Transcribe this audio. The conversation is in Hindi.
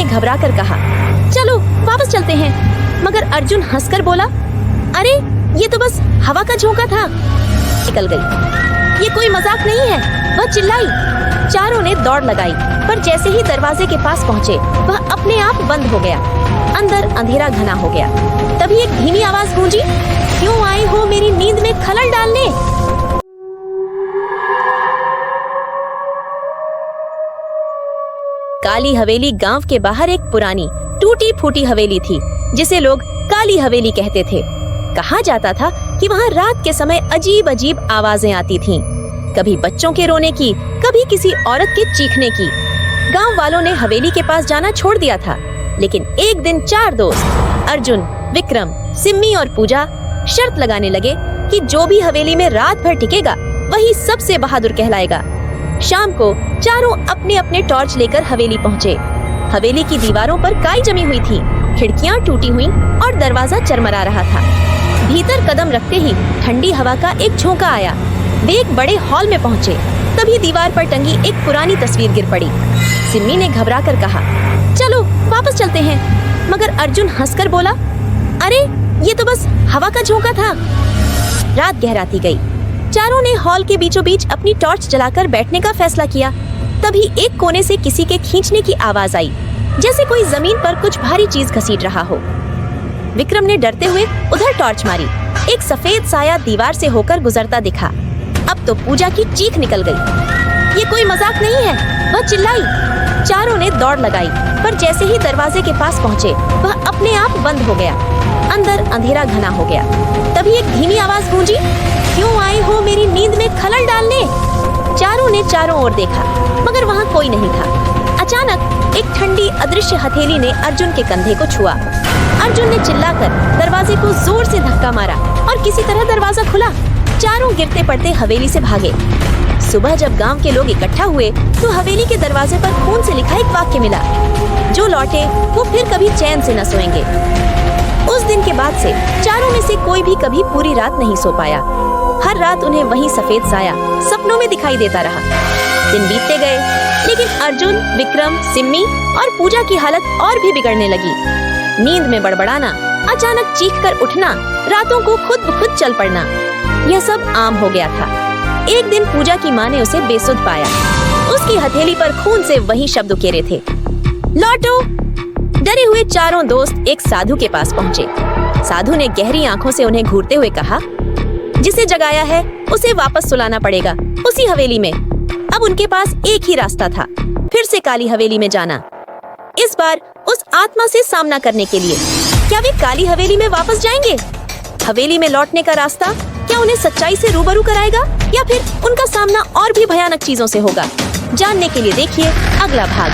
घबरा कर कहा, चलो वापस चलते हैं। मगर अर्जुन हंसकर बोला, अरे ये तो बस हवा का झोंका था। निकल गई। ये कोई मजाक नहीं है, वह चिल्लाई। चारों ने दौड़ लगाई, पर जैसे ही दरवाजे के पास पहुँचे वह अपने आप बंद हो गया। अंदर अंधेरा घना हो गया। तभी एक धीमी आवाज गूंजी, क्यों आए हो मेरी नींद में खलल डालने? काली हवेली गांव के बाहर एक पुरानी टूटी फूटी हवेली थी, जिसे लोग काली हवेली कहते थे। कहा जाता था कि वहाँ रात के समय अजीब अजीब आवाजें आती थीं, कभी बच्चों के रोने की, कभी किसी औरत के चीखने की। गांव वालों ने हवेली के पास जाना छोड़ दिया था, लेकिन एक दिन 4 दोस्त अर्जुन, विक्रम, सिम्मी और पूजा शर्त लगाने लगे कि जो भी हवेली में रात भर टिकेगा वही सबसे बहादुर कहलाएगा। शाम को चारों अपने अपने टॉर्च लेकर हवेली पहुँचे। हवेली की दीवारों पर काई जमी हुई थी, खिड़कियाँ टूटी हुई और दरवाजा चरमरा रहा था। भीतर कदम रखते ही ठंडी हवा का एक झोंका आया। वे एक बड़े हॉल में पहुँचे। तभी दीवार पर टंगी एक पुरानी तस्वीर गिर पड़ी। सिम्मी ने घबरा कर कहा, चलो वापस चलते हैं। मगर अर्जुन हंसकर बोला, अरे ये तो बस हवा का झोंका था। रात गहराती गई। चारों ने हॉल के बीचों बीच अपनी टॉर्च जलाकर बैठने का फैसला किया। तभी एक कोने से किसी के खींचने की आवाज आई, जैसे कोई जमीन पर कुछ भारी चीज घसीट रहा हो। विक्रम ने डरते हुए उधर टॉर्च मारी। एक सफेद साया दीवार से होकर गुजरता दिखा। अब तो पूजा की चीख निकल गई। ये कोई मजाक नहीं है, वह चिल्लाई। चारों ने दौड़ लगाई, पर जैसे ही दरवाजे के पास पहुँचे वह अपने आप बंद हो गया। अंदर अंधेरा घना हो गया। तभी एक धीमी आवाज गूंजी, क्यों आए हो मेरी नींद में खलल डालने? चारों ने चारों ओर देखा, मगर वहाँ कोई नहीं था। अचानक एक ठंडी अदृश्य हथेली ने अर्जुन के कंधे को छुआ। अर्जुन ने चिल्लाकर दरवाजे को जोर से धक्का मारा और किसी तरह दरवाजा खुला। चारों गिरते पड़ते हवेली से भागे। सुबह जब गांव के लोग इकट्ठा हुए तो हवेली के दरवाजे पर खून से लिखा एक वाक्य मिला, जो लौटे वो फिर कभी चैन से न सोएंगे। उस दिन के बाद से चारों में से कोई भी कभी पूरी रात नहीं सो पाया। हर रात उन्हें वही सफेद साया सपनों में दिखाई देता रहा। दिन बीतते गए, लेकिन अर्जुन, विक्रम, सिम्मी और पूजा की हालत और भी बिगड़ने लगी। नींद में बड़बड़ाना, अचानक चीखकर उठना, रातों को खुद ब खुद चल पड़ना, यह सब आम हो गया था। एक दिन पूजा की माँ ने उसे बेसुध पाया। उसकी हथेली पर खून से वही शब्द उकेरे थे, लौटो। डरे हुए चारों दोस्त एक साधु के पास पहुँचे। साधु ने गहरी आंखों से उन्हें घूरते हुए कहा, जिसे जगाया है उसे वापस सुलाना पड़ेगा उसी हवेली में। अब उनके पास एक ही रास्ता था, फिर से काली हवेली में जाना। इस बार उस आत्मा से सामना करने के लिए। क्या वे काली हवेली में वापस जाएंगे? हवेली में लौटने का रास्ता क्या उन्हें सच्चाई से रूबरू कराएगा, या फिर उनका सामना और भी भयानक चीजों से होगा? जानने के लिए देखिए अगला भाग।